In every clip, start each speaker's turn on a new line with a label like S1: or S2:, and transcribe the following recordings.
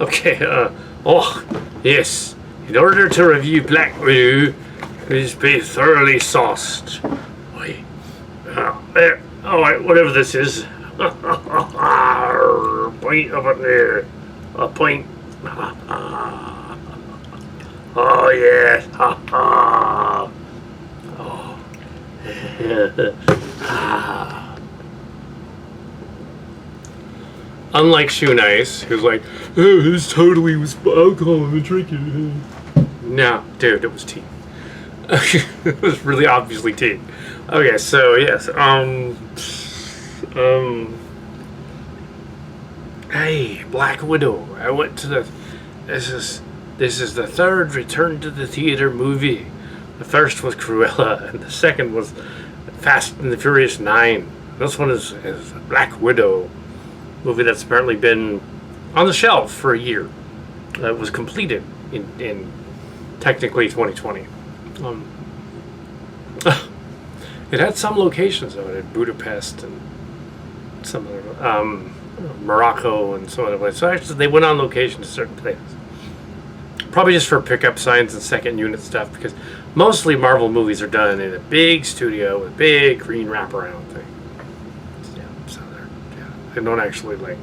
S1: Okay, oh, yes. In order to review Black Widow, please be thoroughly sauced. Wait. There. Alright, whatever this is. Point over there. A point. Oh, yes. Oh. Unlike Shoe Nice, who's like, oh, this totally was alcohol and drinking. No, dude, it was tea. It was really obviously tea. Okay, so yes, hey, Black Widow. I went to the. This is the third return to the theater movie. The first was Cruella, and the second was Fast and the Furious 9. This one is Black Widow, movie that's apparently been on the shelf for a year. It was completed in technically 2020. It had some locations though. It had Budapest and some other Morocco and some other places. So actually, they went on location to certain places. Probably just for pickup signs and second unit stuff, because mostly Marvel movies are done in a big studio with big green wraparound thing. Yeah, so they don't actually like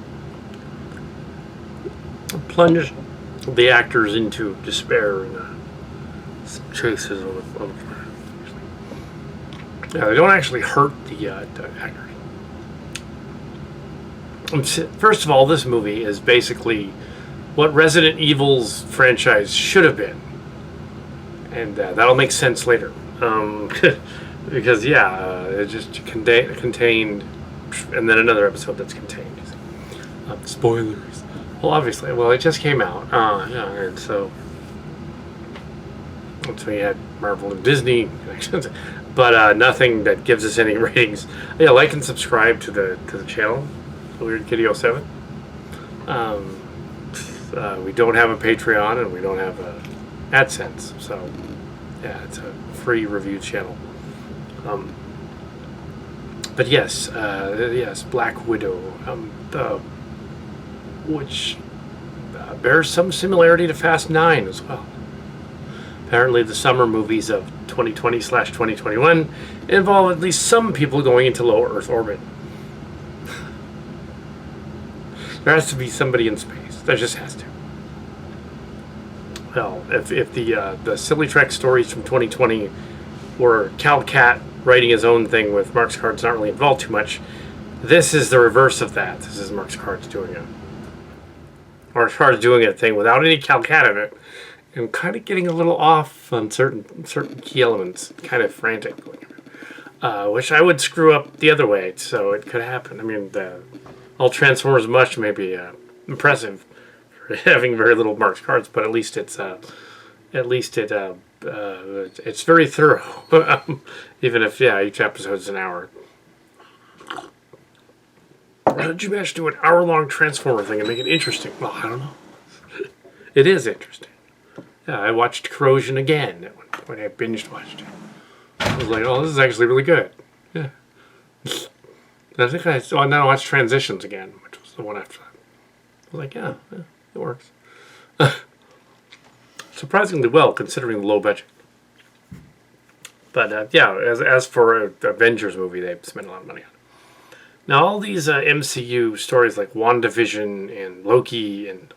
S1: plunge the actors into despair and chases of yeah, they don't actually hurt the actors. First of all, this movie is basically what Resident Evil's franchise should have been, and that'll make sense later. Because it just contained, and then another episode that's contained. Spoilers. Well, obviously, it just came out. And so we had Marvel and Disney connections, but nothing that gives us any ratings. Yeah, like and subscribe to the channel, Weird Kitty 07. We don't have a Patreon and we don't have a AdSense, so yeah, it's a free review channel. But yes, Black Widow, which bears some similarity to Fast 9 as well. Apparently, the summer movies of 2020/2021 involve at least some people going into low Earth orbit. There has to be somebody in space. There just has to. Well, if the Silly Trek stories from 2020 were Kal Kat writing his own thing with Mark's Cards not really involved too much, this is the reverse of that. This is Mark's Cards doing it. Mark's Cards doing a thing without any Kal Kat in it, and kind of getting a little off on certain key elements, kind of frantic, which I would screw up the other way. So it could happen. I mean, all Transformers much may be impressive for having very little Mark's Cards, but at least it's very thorough. Even if each episode's an hour. Why don't you manage to do an hour-long Transformer thing and make it interesting? Well, I don't know. It is interesting. Yeah, I watched Corrosion again at one point. I binge watched it. I was like, oh, this is actually really good. Yeah. I think now I watched Transitions again, which was the one after that. I was like, yeah, it works. Surprisingly well, considering the low budget. But as for an Avengers movie, they spent a lot of money on it. Now, all these MCU stories like WandaVision and Loki and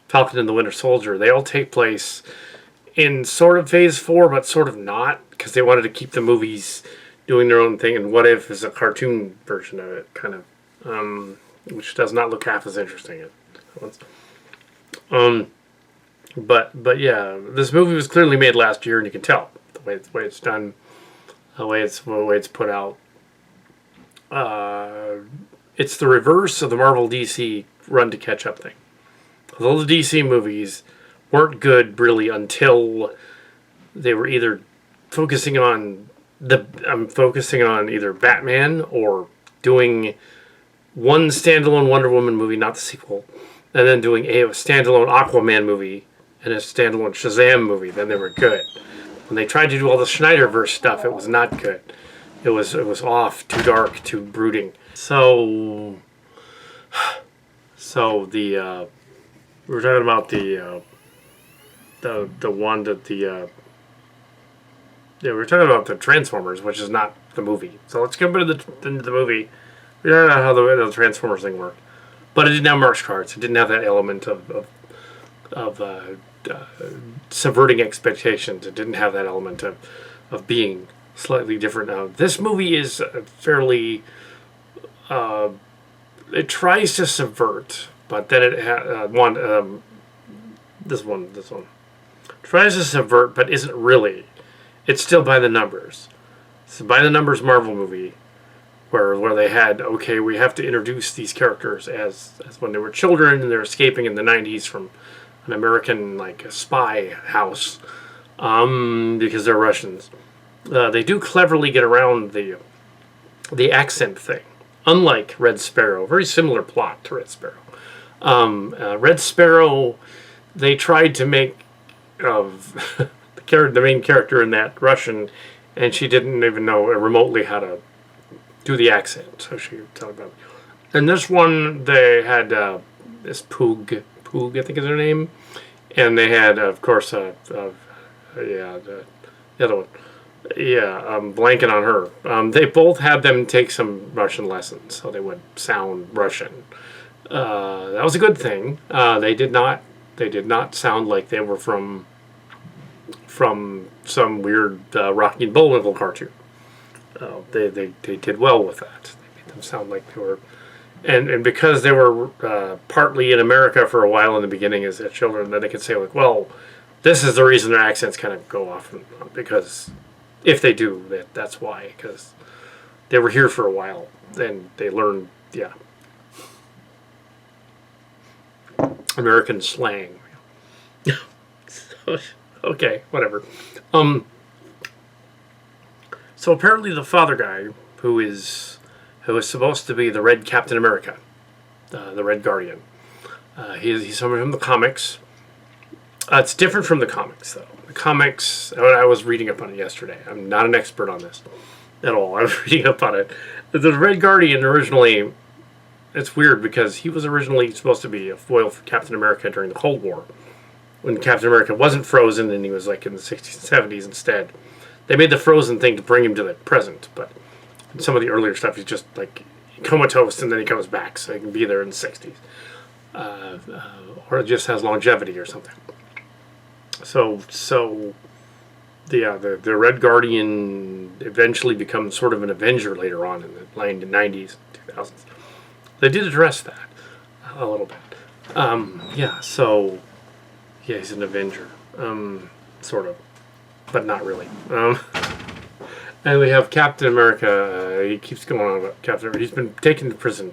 S1: Falcon and the Winter Soldier, they all take place in sort of Phase 4, but sort of not, because they wanted to keep the movies doing their own thing, and What If is a cartoon version of it, kind of, which does not look half as interesting. But yeah, this movie was clearly made last year, and you can tell the way it's done, the way it's put out. It's the reverse of the Marvel DC run to catch up thing. Although the DC movies weren't good really until they were either focusing on either Batman or doing one standalone Wonder Woman movie, not the sequel, and then doing a standalone Aquaman movie and a standalone Shazam movie. Then they were good. When they tried to do all the Snyderverse stuff, it was not good. It was off, too dark, too brooding. So the We were talking about the one that yeah, we were talking about the Transformers, which is not the movie. So let's get into the movie. We don't know how the Transformers thing worked, but it didn't have marks cards. It didn't have that element of subverting expectations. It didn't have that element of being slightly different. This movie is fairly. It tries to subvert, but then it this one tries to subvert, but isn't really. It's still by the numbers. It's a by the numbers Marvel movie, where they had, okay, we have to introduce these characters as when they were children and they're escaping in the 90s from an American like spy house, because they're Russians. They do cleverly get around the accent thing. Unlike Red Sparrow, very similar plot to Red Sparrow. Red Sparrow, they tried to make of the main character in that Russian, and she didn't even know remotely how to do the accent, so she talked about it. And this one, they had this Poog, I think is her name, and they had, of course, the other one. Yeah, I'm blanking on her. They both had them take some Russian lessons, so they would sound Russian. That was a good thing. They did not sound like they were from some weird Rocky and Bullwinkle cartoon. They did well with that. They made them sound like they were, and because they were partly in America for a while in the beginning as children, then they could say like, well, this is the reason their accents kind of go off, because if they do, that's why, because they were here for a while and they learned, yeah, American slang. So, okay, whatever. So apparently the father guy, who is supposed to be the Red Captain America, the Red Guardian, he's someone from the comics. It's different from the comics, though. The comics, I was reading up on it yesterday. I'm not an expert on this at all. I was reading up on it. The Red Guardian originally, it's weird because he was originally supposed to be a foil for Captain America during the Cold War, when Captain America wasn't frozen and he was like in the 60s and 70s instead. They made the frozen thing to bring him to the present, but in some of the earlier stuff he's just like comatose and then he comes back, so he can be there in the 60s. Or it just has longevity or something. So the Red Guardian eventually becomes sort of an Avenger later on in the 90s, 2000s. They did address that a little bit. He's an Avenger, sort of, but not really. And we have Captain America. He keeps going on about Captain America. He's been taken to prison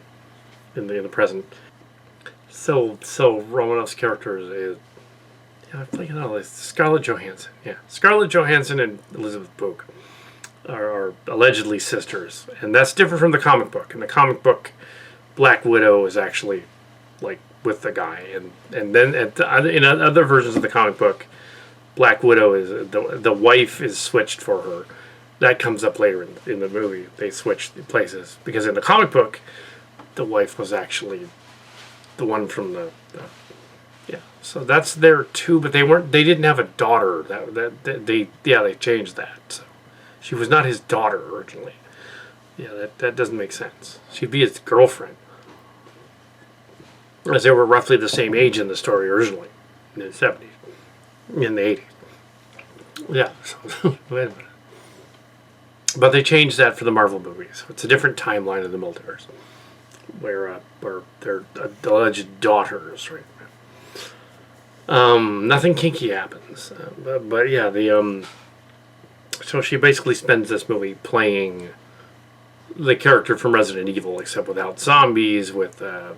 S1: in the present. So Romanoff's character is, it's Scarlett Johansson. Yeah, Scarlett Johansson and Elizabeth Book are allegedly sisters, and that's different from the comic book. In the comic book, Black Widow is actually like with the guy, and then in other versions of the comic book, Black Widow is the wife is switched for her. That comes up later in the movie. They switch places because in the comic book, the wife was actually the one from the yeah. So that's there too, but they didn't have a daughter. They changed that. So she was not his daughter originally. Yeah, that doesn't make sense. She'd be his girlfriend, as they were roughly the same age in the story originally, in the 70s, in the 80s. Yeah, so wait a minute. But they changed that for the Marvel movies. It's a different timeline of the multiverse, where they're alleged daughters, right? Nothing kinky happens, but yeah, so she basically spends this movie playing the character from Resident Evil, except without zombies, with a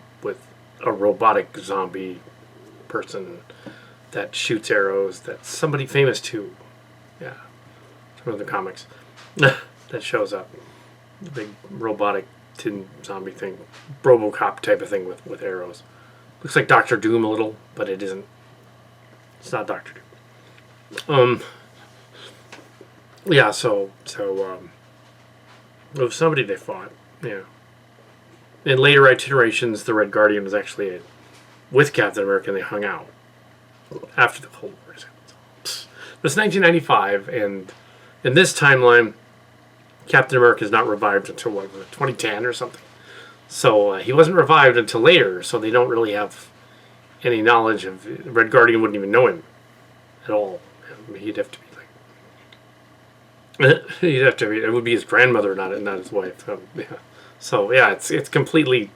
S1: robotic zombie person that shoots arrows. That's somebody famous too. Yeah, from the comics that shows up. The big robotic tin zombie thing, RoboCop type of thing with arrows. Looks like Doctor Doom a little, but it isn't. It's not Doctor Doom. Yeah. So it was somebody they fought. Yeah. In later iterations, the Red Guardian was actually with Captain America, and they hung out after the Cold War. But it's 1995, and in this timeline, Captain America is not revived until, what, 2010 or something. So he wasn't revived until later, so they don't really have any knowledge of... Red Guardian wouldn't even know him at all. I mean, he'd have to be like... he'd have to be... It would be his grandmother, not his wife. Yeah. So, yeah, it's completely...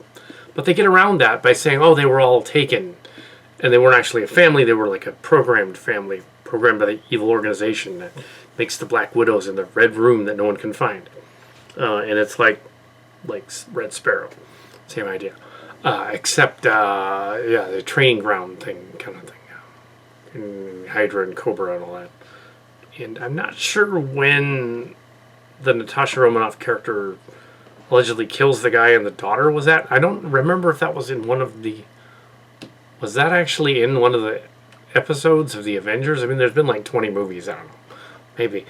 S1: But they get around that by saying, oh, they were all taken. And they weren't actually a family, they were like a programmed family. Programmed by the evil organization that makes the Black Widows in the red room that no one can find. And it's like Red Sparrow. Same idea. Except, the training ground thing, kind of thing. And Hydra and Cobra and all that. And I'm not sure when the Natasha Romanoff character allegedly kills the guy and the daughter was that. I don't remember if that was in one of the... Was that actually in one of the episodes of the Avengers? I mean, there's been like 20 movies. I don't know. Maybe.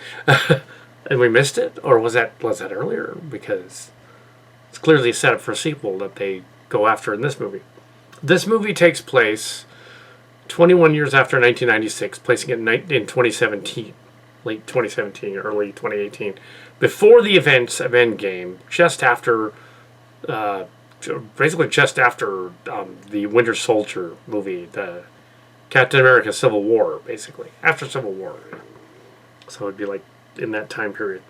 S1: And we missed it? Or was that earlier? Because it's clearly set up for a sequel that they go after in this movie. This movie takes place 21 years after 1996, placing it in 2017. Late 2017, early 2018. Before the events of Endgame, just after... basically just after the Winter Soldier movie, the Captain America Civil War, basically. After Civil War. So it'd be like in that time period.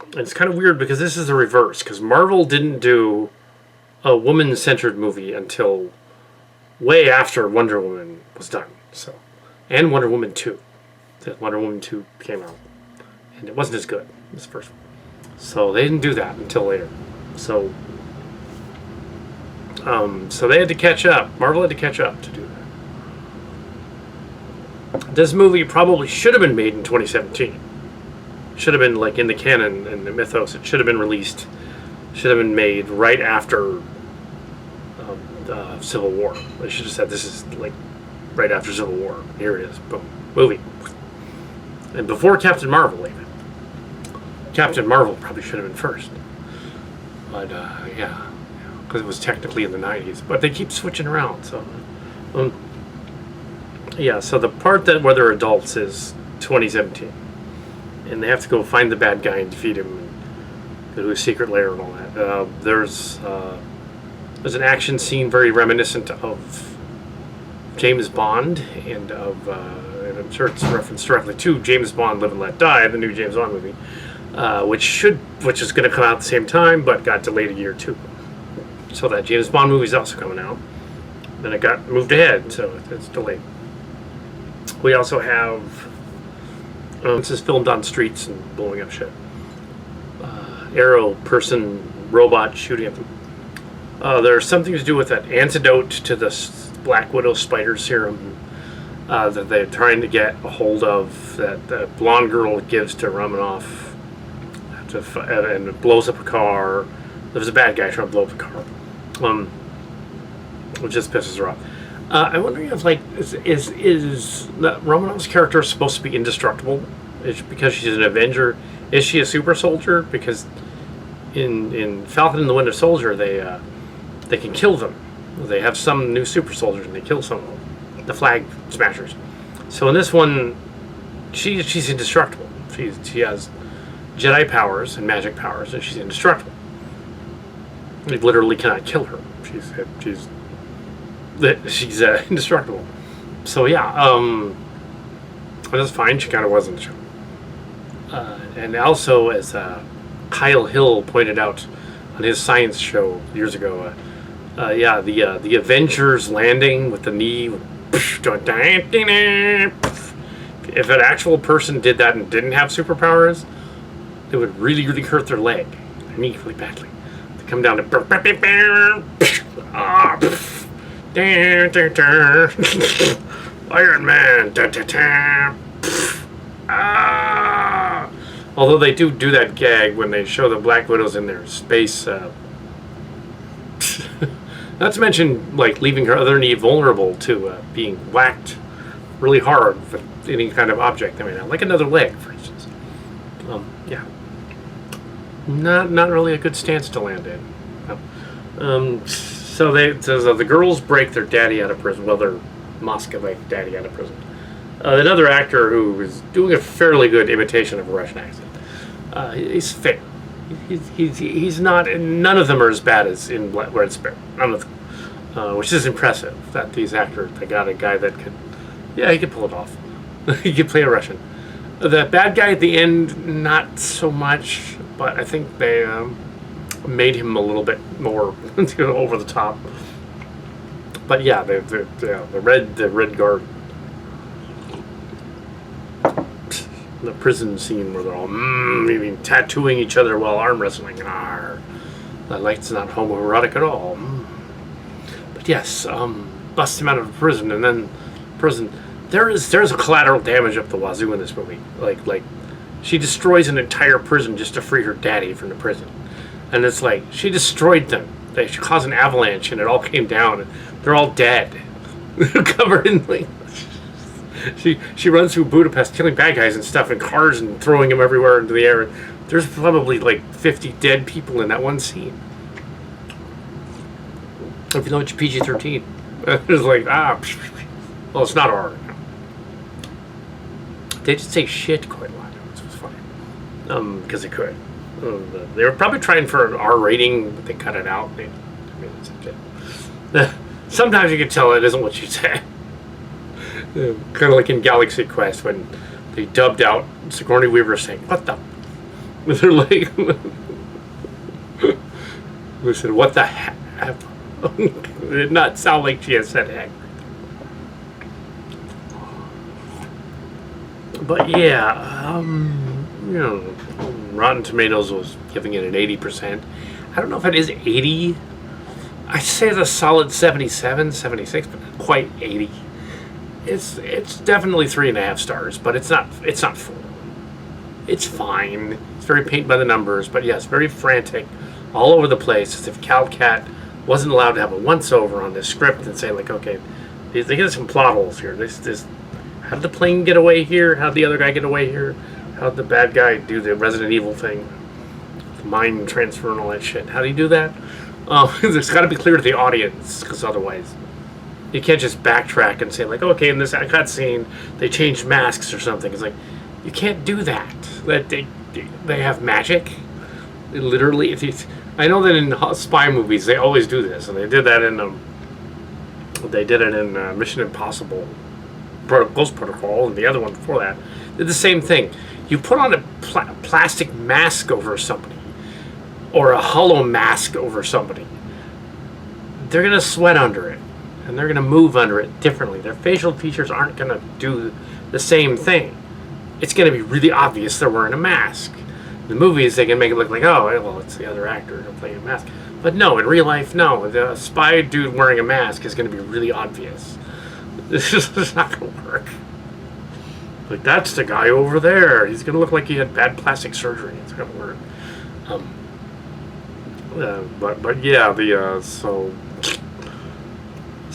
S1: And it's kind of weird because this is the reverse, because Marvel didn't do a woman-centered movie until way after Wonder Woman was done. So, and Wonder Woman 2. Wonder Woman 2 came out. And it wasn't as good as the first one. So they didn't do that until later. So they had to catch up. Marvel had to catch up to do that. This movie probably should have been made in 2017. Should have been like in the canon and the mythos. It should have been released. Should have been made right after Civil War. They should have said this is like right after Civil War. Here it is. Boom. Movie. And before Captain Marvel even. Captain Marvel probably should have been first. But yeah. Because it was technically in the 90s. But they keep switching around. So, yeah, so the part that where they're adults is 2017. And they have to go find the bad guy and defeat him and go to a secret lair and all that. There's an action scene very reminiscent of James Bond and of, and I'm sure it's referenced directly to James Bond Live and Let Die, the new James Bond movie, which is going to come out at the same time, but got delayed a year or two. So that James Bond movie is also coming out. Then it got moved ahead, so it's delayed. We also have this is filmed on streets and blowing up shit. Arrow person, robot shooting at them. There's something to do with that antidote to the Black Widow spider serum that they're trying to get a hold of, that the blonde girl gives to Romanoff, and it blows up a car. There was a bad guy trying to blow up a car, which just pisses her off. I'm wondering if, like, is Romanoff's character supposed to be indestructible? Because she's an Avenger, is she a super soldier? Because in Falcon and the Winter Soldier, they can kill them. They have some new super soldiers and they kill some of them, the Flag Smashers. So in this one, she's indestructible. She has Jedi powers and magic powers, and she's indestructible. You literally cannot kill her. She's indestructible. So yeah, that's fine. She kind of was in the show. And also, as Kyle Hill pointed out on his science show years ago, the Avengers landing with the knee. If an actual person did that and didn't have superpowers, it would really, really hurt their leg. Their knee really badly. They come down to Iron Man. Although they do that gag when they show the Black Widows in their space. Not to mention, like, leaving her other knee vulnerable to being whacked really hard with any kind of object. I mean, like another leg, for instance. Yeah. Not really a good stance to land in. So the girls break their daddy out of prison. Well, their Muscovite daddy out of prison. Another actor who is doing a fairly good imitation of a Russian accent. He's fair. He's not. None of them are as bad as in Red Sparrow. None of them, which is impressive. That these actors, they got a guy that could, yeah, he could pull it off. He could play a Russian. The bad guy at the end, not so much, but I think they made him a little bit more over the top. But yeah, the red guard. The prison scene where they're all maybe tattooing each other while arm wrestling. Arr, that light's not homoerotic at all. But yes, bust him out of prison, and then prison. There's a collateral damage up the wazoo in this movie. Like she destroys an entire prison just to free her daddy from the prison, and it's like she destroyed them. She caused an avalanche, and it all came down, and they're all dead, covered in like. She runs through Budapest killing bad guys and stuff in cars and throwing them everywhere into the air. There's probably like 50 dead people in that one scene. If you know it's PG-13. It's like, well, it's not R. They just say shit quite a lot, which was funny. Because they could. They were probably trying for an R rating, but they cut it out. Sometimes you can tell it isn't what you say. Kind of like in Galaxy Quest when they dubbed out Sigourney Weaver saying, "What the?" With her leg. They said, "What the heck?" It did not sound like she had said heck. But yeah, Rotten Tomatoes was giving it an 80%. I don't know if it is 80. I'd say it's a solid 77, 76, but not quite 80. It's definitely 3.5 stars, but it's not 4. It's fine. It's very paint by the numbers, but yes, very frantic, all over the place. As if Kal Kat wasn't allowed to have a once-over on this script and say like, okay, they get some plot holes here. This, how did the plane get away here? How did the other guy get away here? How did the bad guy do the Resident Evil thing, the mind transfer and all that shit? How do you do that? It's got to be clear to the audience, because otherwise. You can't just backtrack and say like, okay, in this cutscene they changed masks or something. It's like, you can't do that. That they have magic. They literally, I know that in spy movies they always do this, and they did that in Mission Impossible, Ghost Protocol, and the other one before that. Did the same thing. You put on a plastic mask over somebody, or a hollow mask over somebody. They're gonna sweat under it. And they're going to move under it differently. Their facial features aren't going to do the same thing. It's going to be really obvious they're wearing a mask. In the movies, they can make it look like, oh, well, it's the other actor playing a mask. But no, in real life, no. The spy dude wearing a mask is going to be really obvious. This is not going to work. Like, that's the guy over there. He's going to look like he had bad plastic surgery. It's going to work. But yeah, so...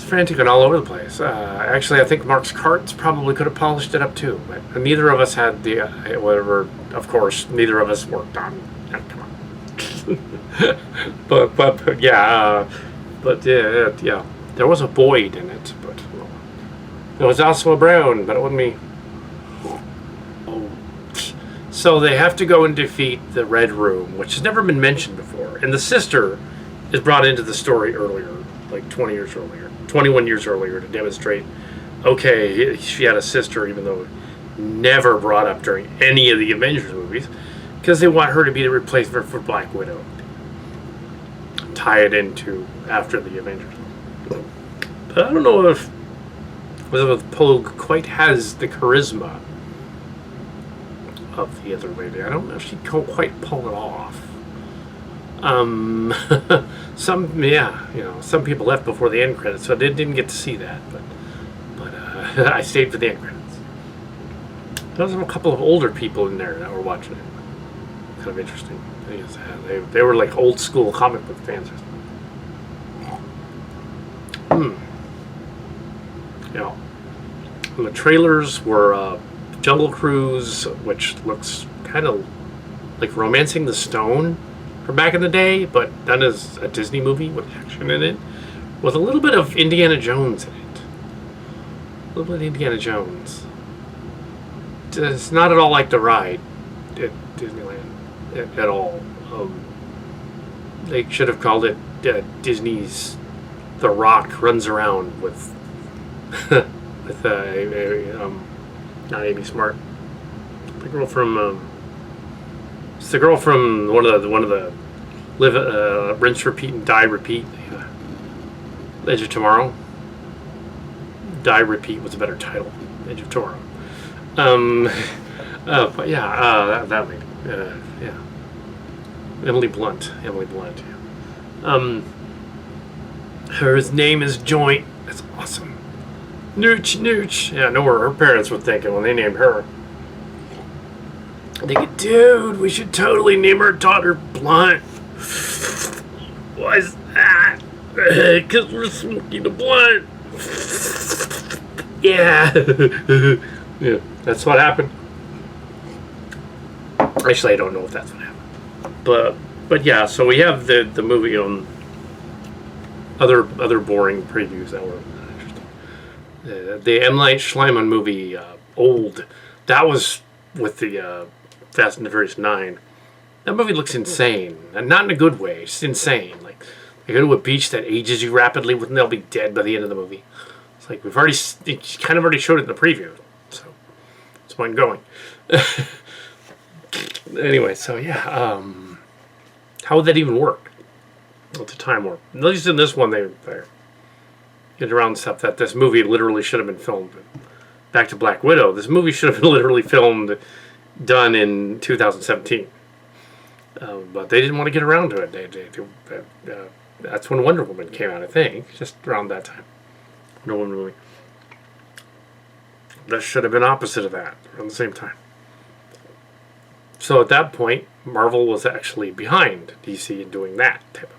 S1: frantic and all over the place. Actually, I think Mark's Carts probably could have polished it up too, but neither of us had the whatever. Of course, neither of us worked on. Come on. but yeah, there was a Boyd in it, but there was also a Brown, but it wasn't me. Oh. So they have to go and defeat the Red Room, which has never been mentioned before, and the sister is brought into the story earlier, like 21 years earlier, to demonstrate, okay, she had a sister, even though never brought up during any of the Avengers movies, because they want her to be the replacement for Black Widow. Tie it into after the Avengers. But I don't know if Elizabeth Pogue quite has the charisma of the other lady. I don't know if she can quite pull it off. Some people left before the end credits, so I didn't get to see that, but I stayed for the end credits. There was a couple of older people in there that were watching it. Kind of interesting. They were like old school comic book fans. And the trailers were Jungle Cruise, which looks kind of like Romancing the Stone from back in the day, but done as a Disney movie with action in it. with a little bit of Indiana Jones in it. A little bit of Indiana Jones. It's not at all like the ride at Disneyland at all. They should have called it Disney's The Rock runs around with with not Amy Smart, the girl from it's the girl from one of the live rinse repeat and die repeat. Edge of Tomorrow. Die Repeat was a better title. Edge of Tomorrow. But yeah, that lady. Yeah. Emily Blunt. Yeah. Her name is Joint. That's awesome. Nooch. Yeah, I know what her parents were thinking when they named her. They go, dude, we should totally name our daughter Blunt. Why is that? Because we're smoking a blunt. Yeah. Yeah, that's what happened. Actually, I don't know if that's what happened. But yeah, so we have the movie on other boring previews that were interesting. The M. Night Shyamalan movie, Old, that was with the Fast and the Furious 9. That movie looks insane, and not in a good way. It's just insane. Like, they go to a beach that ages you rapidly, and they'll be dead by the end of the movie. It's like it kind of already showed it in the preview, so it's why I'm going. Anyway, so yeah, how would that even work at the time? Or at least in this one, they get around stuff that this movie literally should have been filmed. Back to Black Widow, this movie should have been literally filmed, done in 2017. But they didn't want to get around to it. That's when Wonder Woman came out, I think, just around that time. Wonder Woman movie. That should have been opposite of that, around the same time. So at that point, Marvel was actually behind DC in doing that type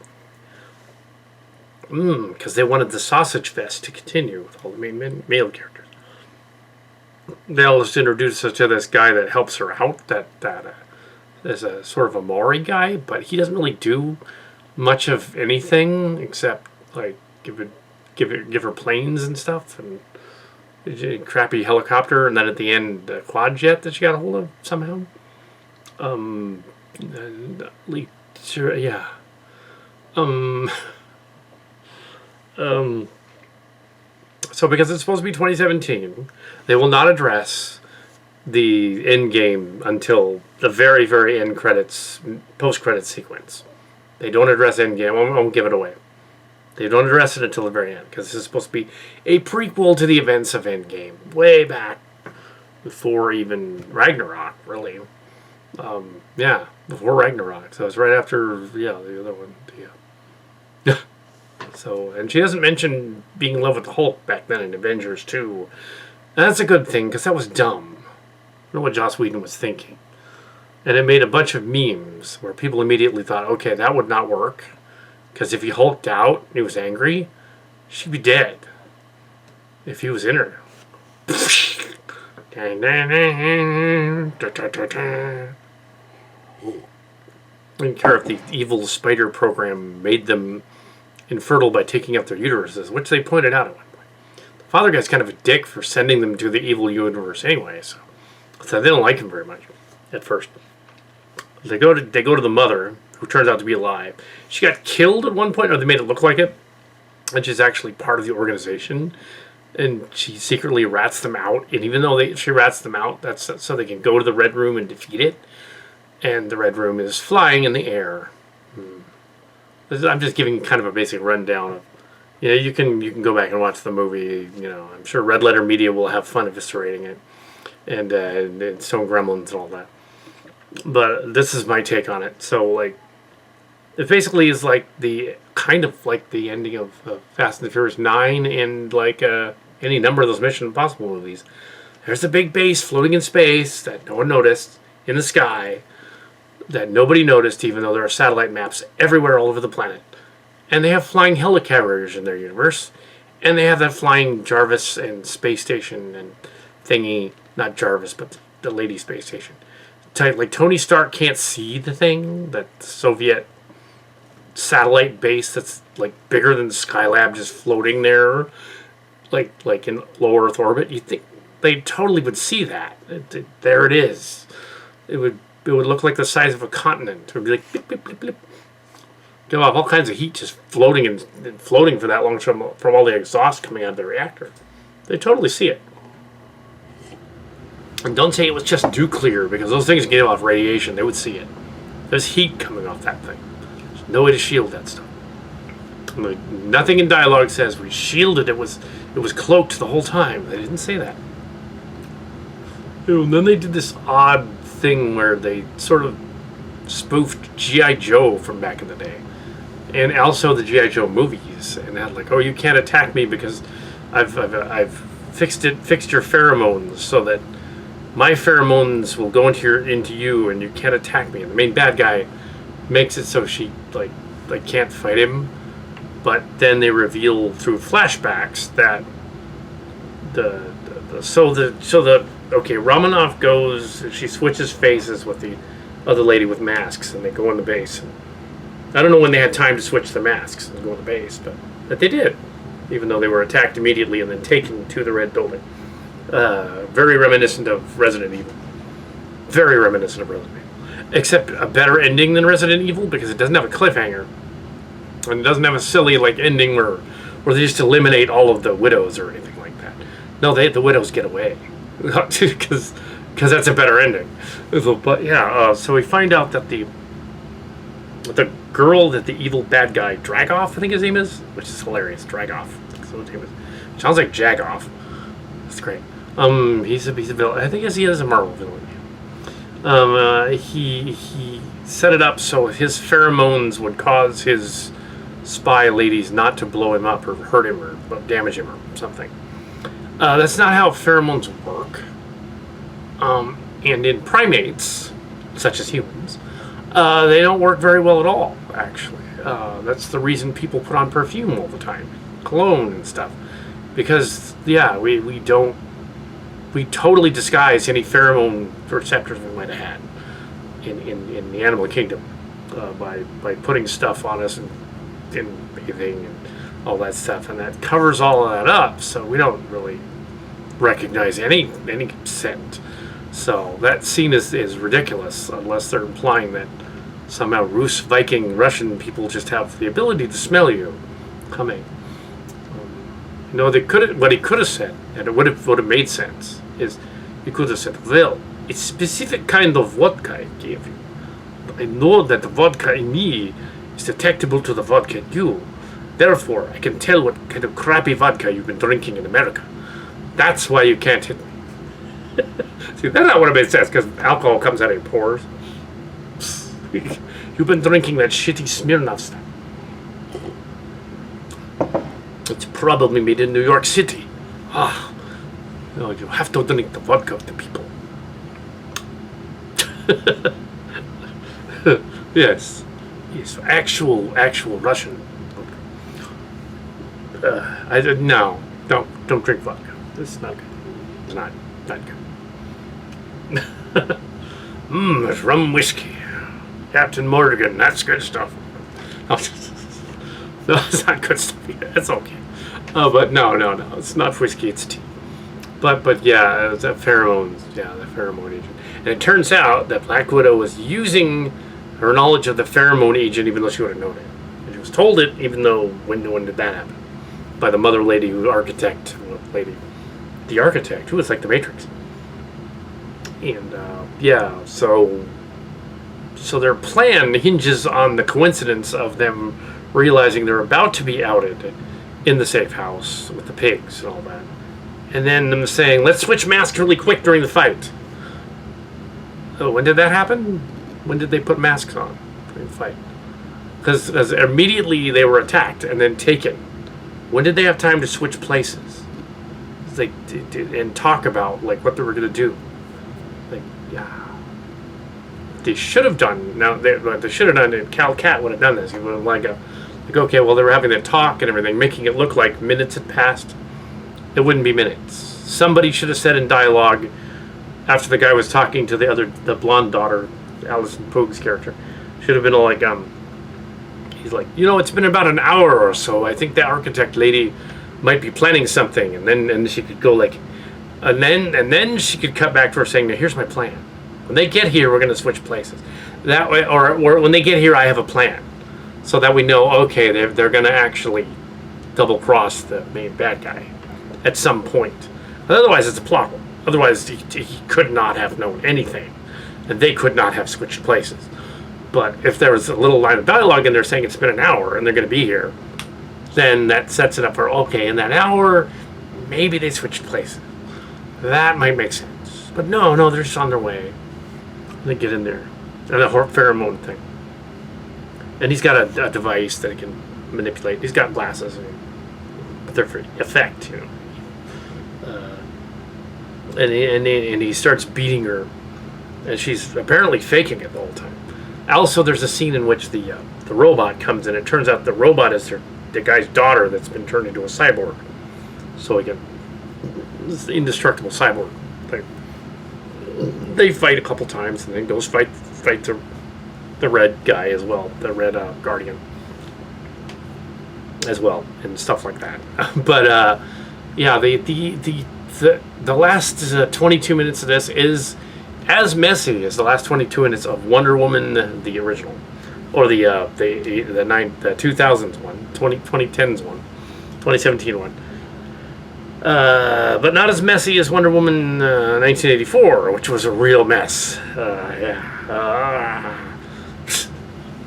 S1: of because they wanted the sausage fest to continue with all the main male characters. They'll just introduce us to this guy that helps her out, that is a sort of a Maori guy, but he doesn't really do much of anything except like give her planes and stuff and a crappy helicopter, and then at the end a quad jet that she got a hold of somehow. Yeah. So because it's supposed to be 2017, they will not address the end game until the very, very end credits, post-credits sequence. They don't address Endgame. I won't give it away. They don't address it until the very end, because this is supposed to be a prequel to the events of Endgame, way back before even Ragnarok, really. Yeah, before Ragnarok. So it's right after, the other one. Yeah. So, and she doesn't mention being in love with the Hulk back then in Avengers 2. And that's a good thing, because that was dumb. I don't know what Joss Whedon was thinking. And it made a bunch of memes where people immediately thought, okay, that would not work. Because if he hulked out and he was angry, she'd be dead. If he was in her. I don't care if the evil spider program made them infertile by taking up their uteruses, which they pointed out at one point. The father guy's kind of a dick for sending them to the evil universe anyway, so they don't like him very much at first. They go to the mother, who turns out to be alive. She got killed at one point, or they made it look like it, and she's actually part of the organization. And she secretly rats them out. And even though she rats them out, that's so they can go to the Red Room and defeat it. And the Red Room is flying in the air. I'm just giving kind of a basic rundown of, you can go back and watch the movie. I'm sure Red Letter Media will have fun eviscerating it, and Stone Gremlins and all that. But this is my take on it. So like, it basically is like the kind of like the ending of Fast and the Furious 9 and like any number of those Mission Impossible movies. There's a big base floating in space that no one noticed in the sky, that nobody noticed, even though there are satellite maps everywhere all over the planet. And they have flying helicarriers in their universe. And they have that flying Jarvis and space station and thingy. Not Jarvis, but the lady space station. Like Tony Stark can't see the thing that the Soviet satellite base that's like bigger than Skylab, just floating there, like in low Earth orbit. You think they totally would see that? There it is. It would look like the size of a continent. It would be like blip, blip, blip, blip. Give off all kinds of heat just floating and floating for that long from all the exhaust coming out of the reactor. They totally see it. And don't say it was just nuclear, because those things give off radiation. They would see it. There's heat coming off that thing. There's no way to shield that stuff. Nothing in dialogue says we shielded. It was cloaked the whole time. They didn't say that. And then they did this odd thing where they sort of spoofed G.I. Joe from back in the day, and also the G.I. Joe movies, and had like, oh, you can't attack me because I've fixed your pheromones so that my pheromones will go into you and you can't attack me. And the main bad guy makes it so she like can't fight him, but then they reveal through flashbacks that okay, Romanoff goes, she switches faces with the other lady with masks, and they go on the base. I don't know when they had time to switch the masks and go on the base, but they did, even though they were attacked immediately and then taken to the Red Building. Very reminiscent of Resident Evil. Very reminiscent of Resident Evil. Except a better ending than Resident Evil, because it doesn't have a cliffhanger. And it doesn't have a silly ending where they just eliminate all of the widows or anything like that. No, the widows get away. Because that's a better ending. But yeah, so we find out that the girl that the evil bad guy, Dragoff, I think his name is, which is hilarious, Dragoff. That's what his name is. Sounds like Jagoff. That's great. He's a villain. I think he is a Marvel villain. He set it up so his pheromones would cause his spy ladies not to blow him up or hurt him or damage him or something. That's not how pheromones work. And in primates, such as humans, they don't work very well at all, actually. That's the reason people put on perfume all the time, cologne and stuff. Because, yeah, we totally disguise any pheromone receptors we might have had in the animal kingdom by putting stuff on us and bathing and all that stuff, and that covers all of that up, so we don't really recognize any scent. So that scene is ridiculous, unless they're implying that somehow Rus, Viking, Russian people just have the ability to smell you coming. What he could have said, and it would have made sense, is he could have said, well, it's a specific kind of vodka I gave you. I know that the vodka in me is detectable to the vodka in you. Therefore, I can tell what kind of crappy vodka you've been drinking in America. That's why you can't hit me. See, that would have made sense, because alcohol comes out of your pores. You've been drinking that shitty Smirnoff stuff. It's probably made in New York City. No, you have to drink the vodka of the people. Yes, actual Russian. No, don't drink vodka. This is not good. It's not good. It's rum whiskey. Captain Morgan, that's good stuff. No, it's not good stuff either. It's okay. But no, it's not whiskey, it's tea. But yeah, it's that pheromones. Yeah, the pheromone agent. And it turns out that Black Widow was using her knowledge of the pheromone agent, even though she would have known it. And she was told it, even though when did that happen? By the mother lady, the architect, who was like the Matrix. And yeah, so their plan hinges on the coincidence of them realizing they're about to be outed in the safe house with the pigs and all that. And then them saying, let's switch masks really quick during the fight. Oh, when did that happen? When did they put masks on during the fight? Because immediately they were attacked and then taken. When did they have time to switch places? And talk about what they were going to do? Yeah. They should have done. Now they should have done it. Kal Kat would have done this. He would have okay, well, they were having that talk and everything, making it look like minutes had passed. It wouldn't be minutes. Somebody should have said in dialogue, after the guy was talking to the blonde daughter, Alison Poog's character, should have been he's like, it's been about an hour or so. I think the architect lady might be planning something. And she could go like, and then she could cut back to her saying, now here's my plan. When they get here, we're going to switch places. That way, or when they get here, I have a plan. So that we know, okay, they're going to actually double cross the main bad guy at some point. Otherwise, it's a plot hole. Otherwise, he could not have known anything. And they could not have switched places. But if there was a little line of dialogue and they're saying it's been an hour and they're going to be here, then that sets it up for, okay, in that hour, maybe they switched places. That might make sense. But no, they're just on their way. They get in there. And the pheromone thing. And he's got a device that he can manipulate. He's got glasses. But they're for effect, And he starts beating her. And she's apparently faking it the whole time. Also, there's a scene in which the robot comes in. It turns out the robot is the guy's daughter that's been turned into a cyborg. So again, this is the indestructible cyborg thing. They fight a couple times, and then goes fight the red guy as well, the red guardian as well, and stuff like that. But yeah, the last 22 minutes of this is as messy as the last 22 minutes of Wonder Woman, the original, or the 2000s one, 2010s one, 2017 one. But not as messy as Wonder Woman 1984, which was a real mess.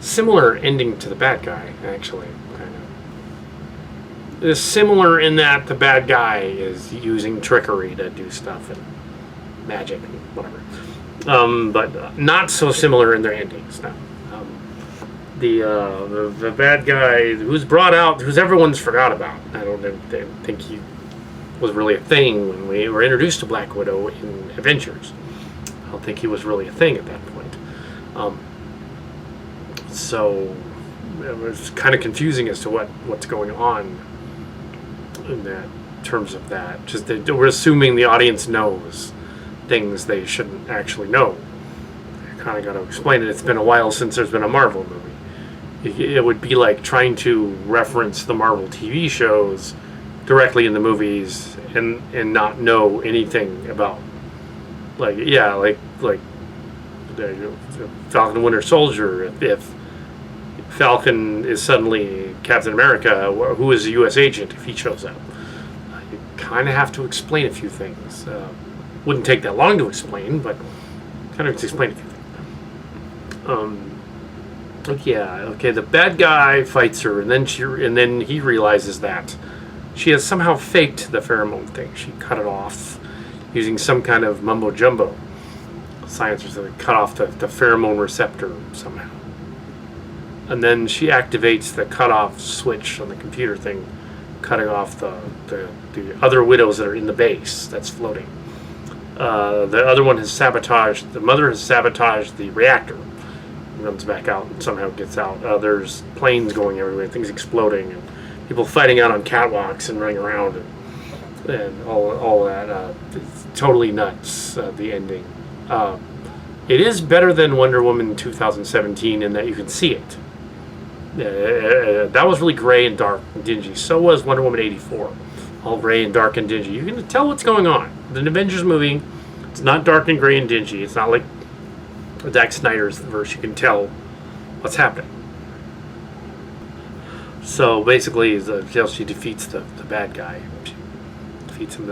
S1: Similar ending to the bad guy, actually. Kind of. It's similar in that the bad guy is using trickery to do stuff and magic and whatever. But not so similar in their endings. No. The bad guy who's brought out, who's everyone's forgot about. I don't think he was really a thing when we were introduced to Black Widow in Avengers. I don't think he was really a thing at that point. So it was kind of confusing as to what's going on in that terms of that. Just we're assuming the audience knows things they shouldn't actually know. I kind of got to explain it. It's been a while since there's been a Marvel movie. It would be like trying to reference the Marvel TV shows directly in the movies and not know anything about like Falcon and Winter Soldier. If Falcon is suddenly Captain America, who is a U.S. agent if he shows up? You kind of have to explain a few things. Wouldn't take that long to explain, but kind of explain a few things. Okay. The bad guy fights her, and then he realizes that she has somehow faked the pheromone thing. She cut it off using some kind of mumbo jumbo. Scientists cut off the pheromone receptor somehow. And then she activates the cutoff switch on the computer thing, cutting off the other widows that are in the base that's floating. The other one has sabotaged, the mother has sabotaged the reactor. Runs back out and somehow gets out. There's planes going everywhere, things exploding, and people fighting out on catwalks and running around and all that. It's totally nuts, the ending. It is better than Wonder Woman 2017 in that you can see it. That was really gray and dark and dingy. So was Wonder Woman 84. All gray and dark and dingy. You can tell what's going on. The Avengers movie, it's not dark and gray and dingy. It's not like Zack Snyder's verse. You can tell what's happening. So basically, she defeats the bad guy. She defeats him.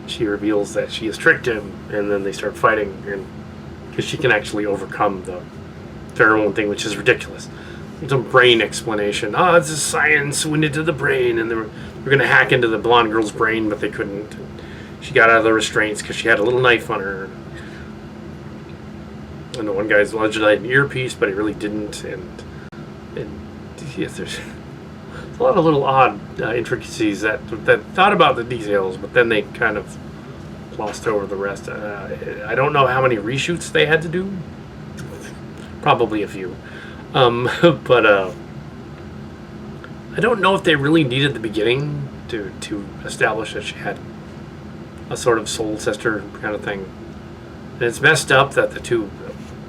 S1: She reveals that she has tricked him, and then they start fighting, and because she can actually overcome the pheromone thing, which is ridiculous. Some brain explanation. It's a science went into the brain, and they were going to hack into the blonde girl's brain, but they couldn't. She got out of the restraints because she had a little knife on her. And the one guy's allegedly had an earpiece, but he really didn't. And yes, there's a lot of little odd intricacies that thought about the details, but then they kind of glossed over the rest. I don't know how many reshoots they had to do. Probably a few. But I don't know if they really needed the beginning to establish that she had a sort of soul sister kind of thing. And it's messed up that the two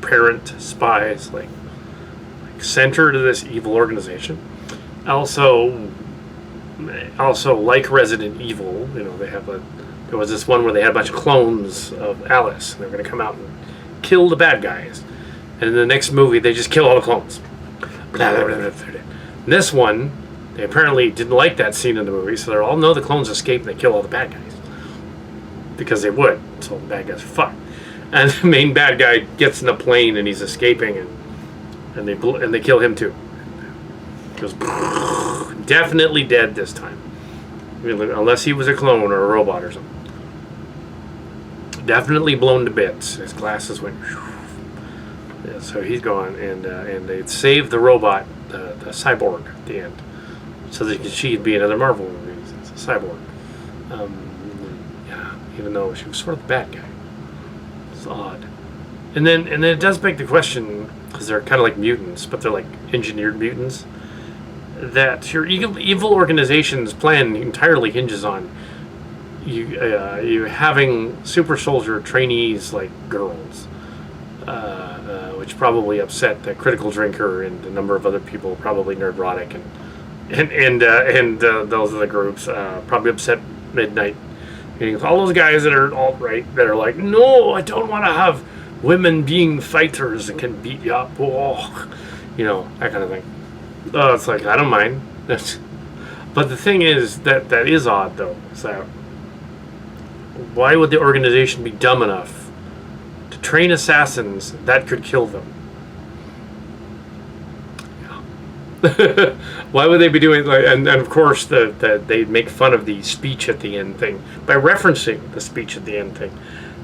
S1: parent spies, like center to this evil organization. Also, like Resident Evil, there was this one where they had a bunch of clones of Alice, and they were going to come out and kill the bad guys. And in the next movie, they just kill all the clones. And this one, they apparently didn't like that scene in the movie, so they're all, no, the clones escape and they kill all the bad guys. Because they would, so the bad guys are fucked. And the main bad guy gets in a plane and he's escaping, and they kill him too. Goes definitely dead this time, unless he was a clone or a robot or something. Definitely blown to bits. His glasses went. Yeah, so he's gone, and they saved the robot, the cyborg at the end, so that she'd be in another Marvel movie. It's a cyborg. Yeah, even though she was sort of the bad guy. It's odd. And then it does beg the question, because they're kind of like mutants, but they're like engineered mutants, that your evil organization's plan entirely hinges on you having super soldier trainees like girls, which probably upset the Critical Drinker and a number of other people, probably Nerdrotic and those other groups, probably upset Midnight. All those guys that are alt-right that are like, no, I don't want to have women being fighters that can beat you up, that kind of thing. It's like, I don't mind. But the thing is that is odd, though, is that why would the organization be dumb enough to train assassins that could kill them? Yeah. Why would they be doing like? And of course, they make fun of the speech at the end thing by referencing the speech at the end thing.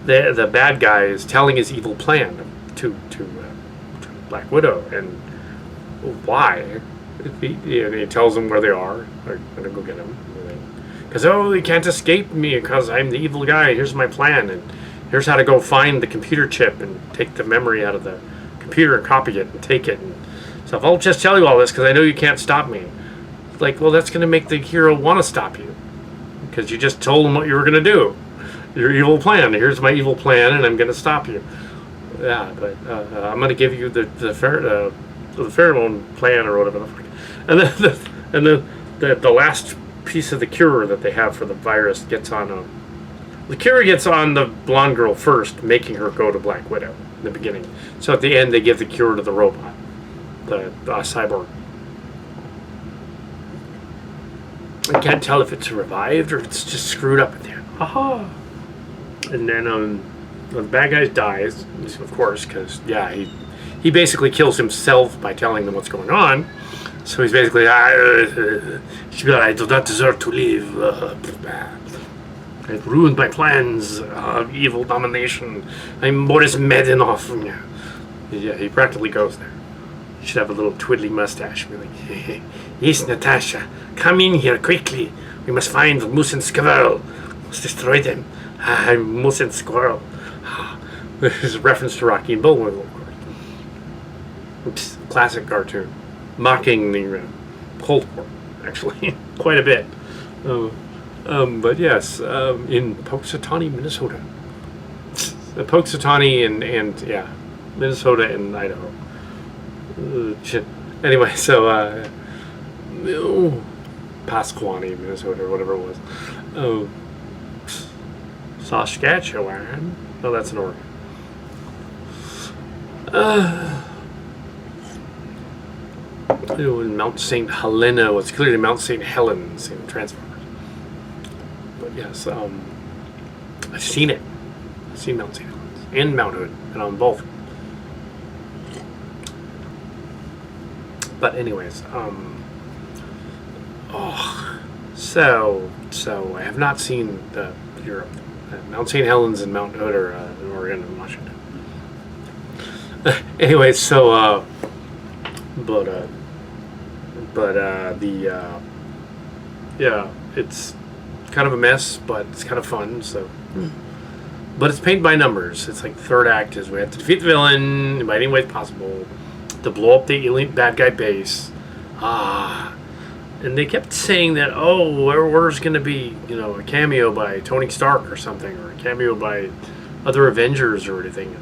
S1: The bad guy is telling his evil plan to Black Widow, and why? He tells them where they are. They're gonna go get him. Because, they can't escape me because I'm the evil guy. Here's my plan, and here's how to go find the computer chip and take the memory out of the computer and copy it and take it. And so I'll just tell you all this because I know you can't stop me. It's like, well, that's going to make the hero want to stop you because you just told him what you were going to do. Your evil plan. Here's my evil plan, and I'm going to stop you. Yeah, but I'm going to give you the pheromone plan or whatever the fuck. And then the last piece of the cure that they have for the virus gets on the cure gets on the blonde girl first, making her go to Black Widow in the beginning. So at the end they give the cure to the robot, the cyborg. I can't tell if it's revived or it's just screwed up at the end. Aha! And then the bad guy dies, of course, because he basically kills himself by telling them what's going on. So he's basically, I do not deserve to live. I've ruined my plans of evil domination. I'm Boris Medinov. Yeah, he practically goes there. He should have a little twiddly mustache. Be like, yes, Natasha, come in here quickly. We must find Moose and Squirrel. Let's destroy them. I'm Moose and Squirrel. This is a reference to Rocky and Bullwinkle, of course. Oops, classic cartoon. Mocking the Cold War, actually, quite a bit. But yes, in Punxsutawney, Minnesota. Punxsutawney and Minnesota and Idaho. Anyway, so Pasquaney, Minnesota, or whatever it was. Saskatchewan. No, that's in Oregon. In Mount St. Helena, it's clearly Mount St. Helens in Transformers. But yes, I've seen it. I've seen Mount St. Helens and Mount Hood, and on both. But anyways, so I have not seen the Europe. Mount St. Helens and Mount Hood are in Oregon and Washington. Anyway, so it's kind of a mess, but it's kind of fun. So, but it's paint by numbers. It's like the third act is we have to defeat the villain by any way possible, to blow up the elite bad guy base. And they kept saying that, where's going to be, a cameo by Tony Stark or something, or a cameo by other Avengers or anything,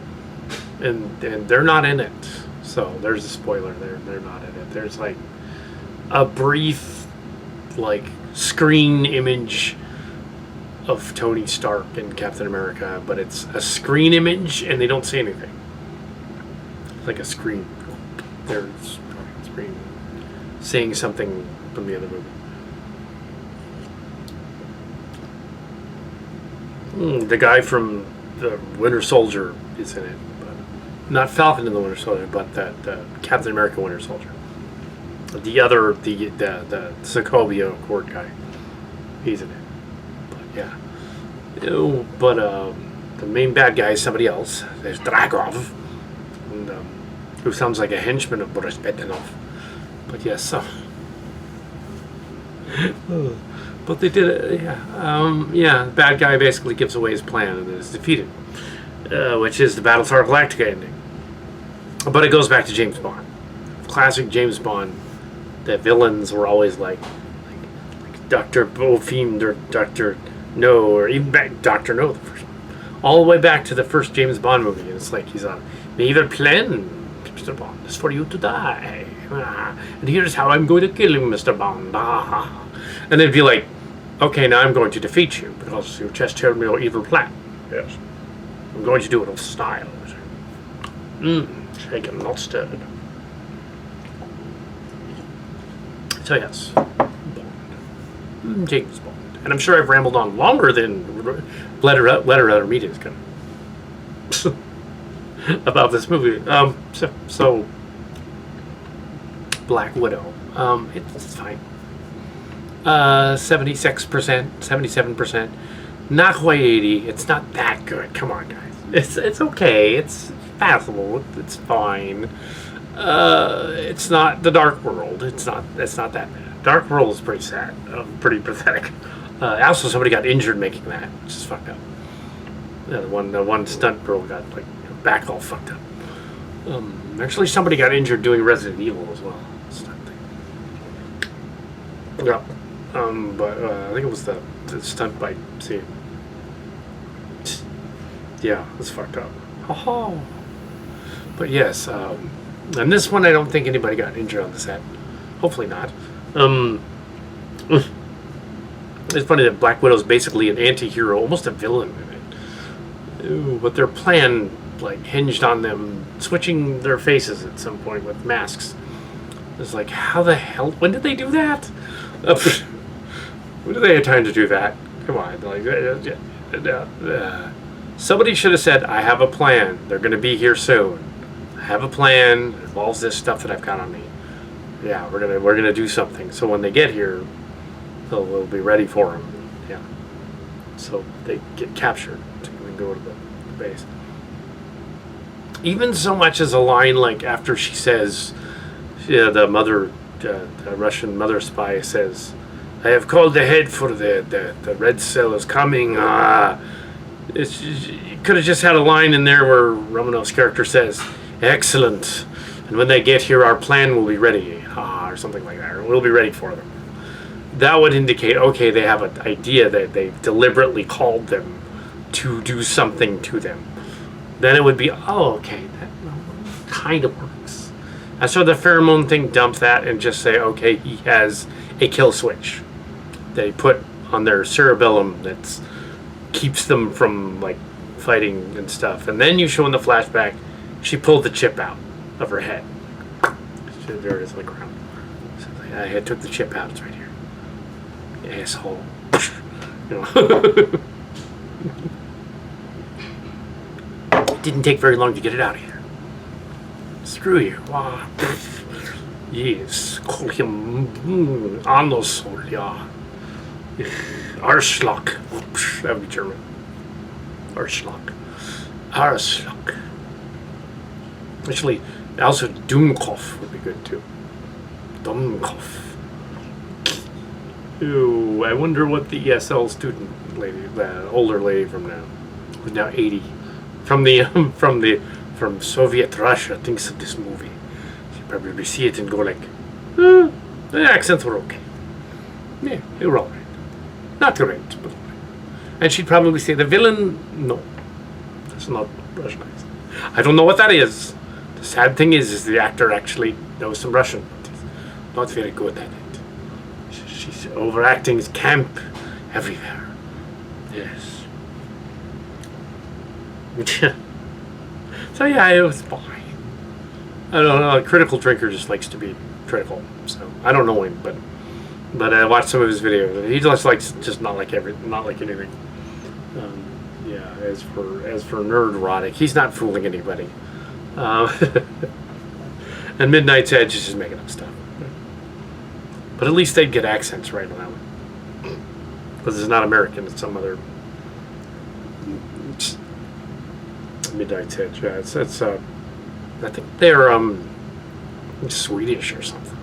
S1: and they're not in it. So there's a spoiler. They're not in it. There's like a brief, like, screen image of Tony Stark and Captain America, but it's a screen image and they don't say anything. It's like a screen. There's a screen saying something from the other movie. The guy from the Winter Soldier is in it, but not Falcon and the Winter Soldier, but the Captain America Winter Soldier. The other, the Sokovia Accord guy, he's in it. But yeah, but the main bad guy is somebody else. There's Dragov, and, who sounds like a henchman of Boris Betanov. But yes, so. But they did it, yeah. The bad guy basically gives away his plan and is defeated, which is the Battlestar Galactica ending. But it goes back to James Bond. Classic James Bond. The villains were always like Dr. Beaufiend or Dr. No, or even back Dr. No, the first one. All the way back to the first James Bond movie. And it's like he's on, "Neither plan, Mr. Bond, is for you to die. And here's how I'm going to kill him, Mr. Bond." And they'd be like, "Okay, now I'm going to defeat you because you just told me your evil plan." "Yes. I'm going to do it with style." Shaken, not stirred. So yes, Bond. James Bond. And I'm sure I've rambled on longer than Letter Media is going to about this movie. So Black Widow. It's fine. 76%, 77%. Not quite 80. It's not that good. Come on, guys. It's okay. It's passable. It's fine. It's not the Dark World. It's not that bad. Dark World is pretty sad. Pretty pathetic. Also, somebody got injured making that, which is fucked up. Yeah, the one stunt girl got like back all fucked up. Actually, somebody got injured doing Resident Evil as well. Stunt thing. Yeah. But I think it was the stunt bike scene. Yeah, it's fucked up. Oh. But yes, and this one I don't think anybody got injured on the set. Hopefully not. It's funny that Black Widow's basically an anti-hero, almost a villain in it. But their plan like hinged on them switching their faces at some point with masks. It's like, how the hell? When did they do that? When did they have time to do that? Come on, like, somebody should have said, "I have a plan. They're going to be here soon. I have a plan. It involves this stuff that I've got on me. Yeah, we're gonna do something. So when they get here, we'll be ready for them." Yeah. So they get captured so you can go to the base. Even so much as a line like after she says, the Russian mother spy says, "I have called ahead for the red cell is coming." You could have just had a line in there where Romanov's character says, "Excellent. And when they get here, our plan will be ready," or something like that. Or "We'll be ready for them." That would indicate, okay, they have an idea that they deliberately called them to do something to them. Then it would be, oh, okay, that kind of works. And so the pheromone thing, dump that and just say, okay, he has a kill switch they put on their cerebellum that keeps them from like fighting and stuff. And then you show in the flashback, she pulled the chip out of her head. There it is on the ground. So I took the chip out. It's right here. Asshole. You know. It didn't take very long to get it out of here. Screw you. Yes. Call him Arnosol, yeah. Arschlock. That would be German. Arschlock. Arschlock. Actually, also Dummkopf would be good too. Dummkopf. Ooh, I wonder what the ESL student lady, the older lady from now, who's now 80, from Soviet Russia thinks of this movie. She'd probably see it and go like, the accents were okay. Yeah, they were alright. Not great, but alright. And she'd probably say, the villain, no, that's not Russian accent. I don't know what that is. The sad thing is the actor actually knows some Russian, but he's not very good at it. She's overacting his camp everywhere. Yes. So yeah, it was fine. I don't know. A critical drinker just likes to be critical. So I don't know him, but I watched some of his videos. He just likes just not like anything. Yeah. As for nerd erotic, he's not fooling anybody. And Midnight's Edge is just making up stuff. But at least they'd get accents right on that one. Because it's not American, it's some other. Midnight's Edge, yeah. It's I think they're Swedish or something.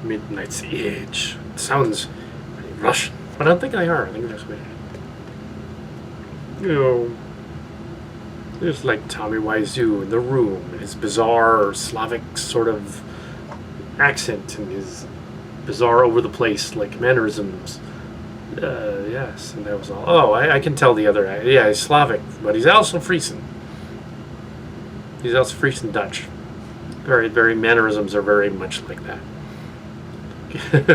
S1: Midnight's Edge. It sounds Russian, but I don't think they are. I think they're Swedish. You know, there's like Tommy Wiseau in The Room, and his bizarre Slavic sort of accent and his bizarre over the place like mannerisms. Yes, and that was all. Oh, I can tell the other. Yeah, he's Slavic, but he's also Friesen. He's also Friesen Dutch. Very, very mannerisms are very much like that.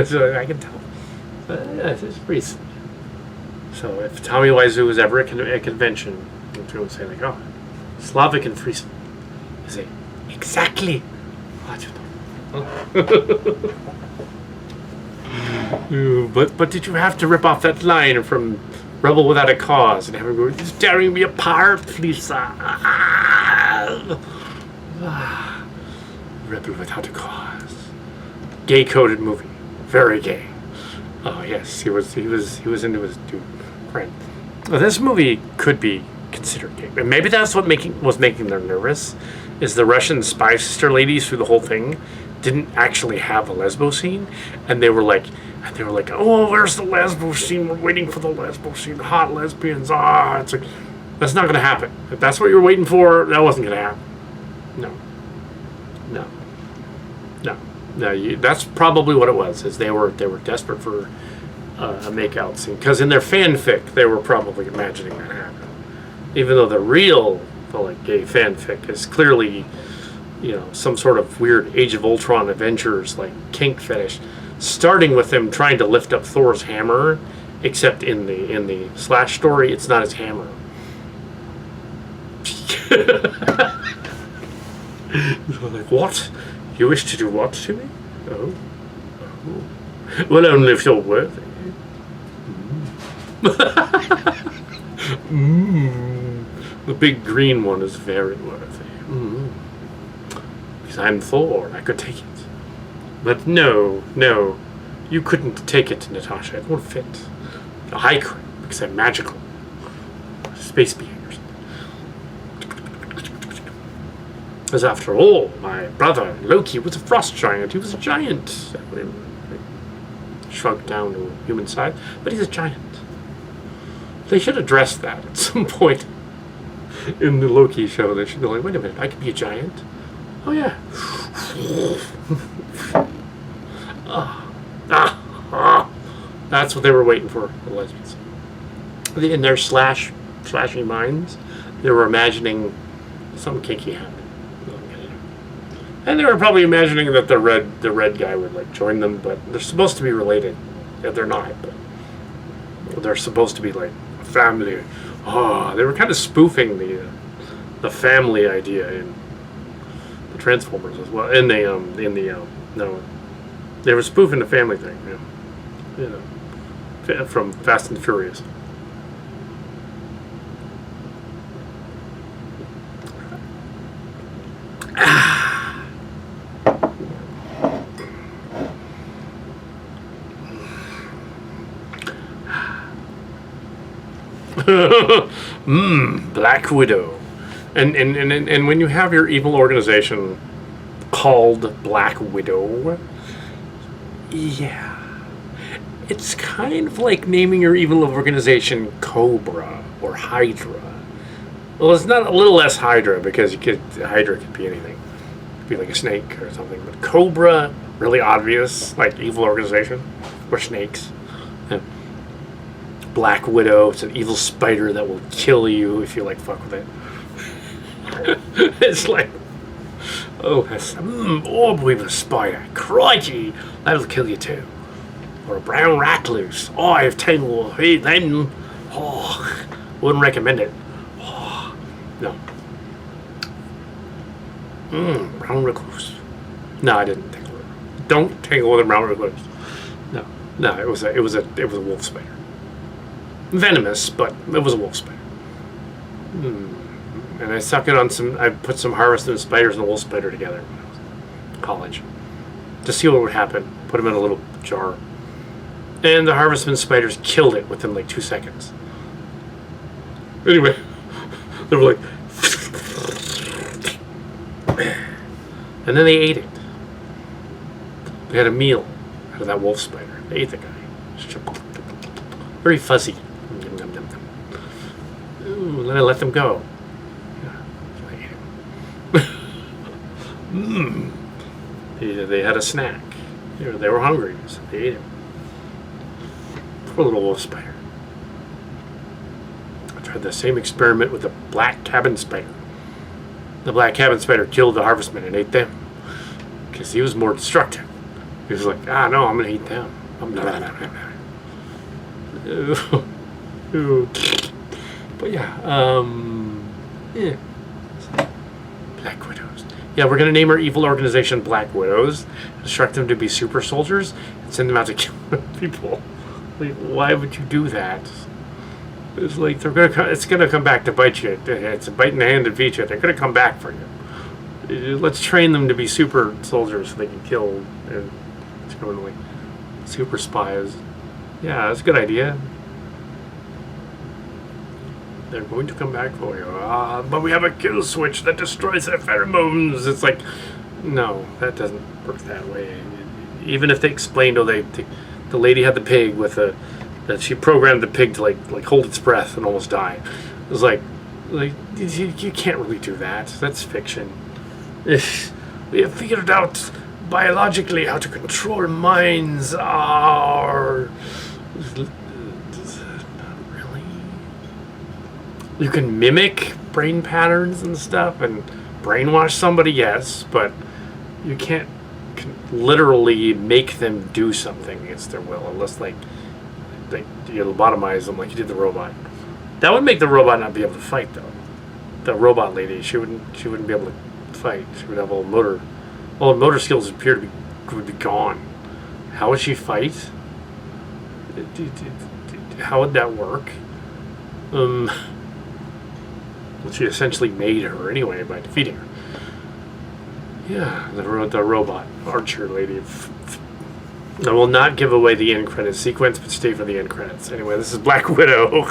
S1: So I can tell. Yes, it's Friesen. So if Tommy Wiseau was ever at a convention, people would say like, "Oh, Slavic and Friesen." I say, "Exactly." But did you have to rip off that line from Rebel Without a Cause and have him go, "It's tearing me apart, please"? Rebel Without a Cause. Gay-coded movie. Very gay. Oh yes, he was into his dude friend. Well, this movie could be considered gay. And maybe that's what was making them nervous, is the Russian spy sister ladies through the whole thing didn't actually have a lesbo scene, and they were like, "Oh, where's the lesbo scene? We're waiting for the lesbo scene. Hot lesbians." It's like, that's not going to happen. If that's what you're waiting for, that wasn't going to happen. No. That's probably what it was. Is they were desperate for a makeout scene, because in their fanfic they were probably imagining that happening, even though the real gay fanfic is clearly, some sort of weird Age of Ultron Avengers kink fetish, starting with them trying to lift up Thor's hammer, except in the Slash story, it's not his hammer. What? You wish to do what to me? Oh. Well, only if you're worthy. The big green one is very worthy. Because I'm Thor, I could take it. But no, you couldn't take it, Natasha. It won't fit. I could, because I'm magical. Space being or something. Because after all, my brother Loki was a frost giant. He was a giant. Shrunk down to human size, but he's a giant. They should address that at some point in the Loki show. They should be like, "Wait a minute, I could be a giant." Oh yeah. That's what they were waiting for, the lesbians. In their slashy minds, they were imagining some kinky happening. And they were probably imagining that the red guy would join them, but they're supposed to be related. Yeah, they're not, but they're supposed to be a family. Oh, they were kind of spoofing the family idea in the Transformers as well. No, they were spoofing the family thing. From Fast and Furious. Black Widow. And when you have your evil organization called Black Widow, yeah, it's kind of like naming your evil organization Cobra or Hydra. Well, it's not a little less Hydra, because Hydra could be anything. It could be like a snake or something. But Cobra, really obvious, evil organization. Or snakes. Yeah. Black Widow, it's an evil spider that will kill you if you fuck with it. It's like, oh, that's orb weaver spider. Crikey, that'll kill you too. Or a brown recluse. Oh, I've tangled them. Oh, wouldn't recommend it. Oh, no. Brown recluse. No, I didn't tangle it. Don't tangle with a brown recluse. No, it was a wolf spider. Venomous, but it was a wolf spider. And I stuck it on I put some harvesting spiders and a wolf spider together when I was in college to see what would happen. Put them in a little jar. And the harvestman spiders killed it within like 2 seconds. Anyway, they were like, and then they ate it. They had a meal out of that wolf spider. They ate the guy. Very fuzzy. Ooh, then I let them go. They had a snack. They were hungry, so they ate it. Poor little wolf spider. I tried the same experiment with the black cabin spider. The black cabin spider killed the harvestman and ate them because he was more destructive. He was like, no, I'm gonna eat them. But yeah. Black Widows. Yeah, we're gonna name our evil organization Black Widows, instruct them to be super soldiers, and send them out to kill people. Like, why would you do that? It's like it's gonna come back to bite you. It's a bite in the hand to feed you. They're gonna come back for you. Let's train them to be super soldiers so they can kill and totally super spies. Yeah, that's a good idea. They're going to come back for you. But we have a kill switch that destroys their pheromones. It's like, no, that doesn't work that way. Even if they explained, the lady had the pig that she programmed the pig to like hold its breath and almost die. It was like you can't really do that. That's fiction. We have figured out biologically how to control minds. You can mimic brain patterns and stuff and brainwash somebody, yes, but you can't literally make them do something against their will, unless like you lobotomize them like you did the robot. That would make the robot not be able to fight, though. The robot lady, she wouldn't be able to fight. She would have all the motor skills would be gone. How would she fight? How would that work? Well, she essentially made her anyway by defeating her. Yeah, the robot archer lady. I will not give away the end credits sequence, but stay for the end credits. Anyway, this is Black Widow.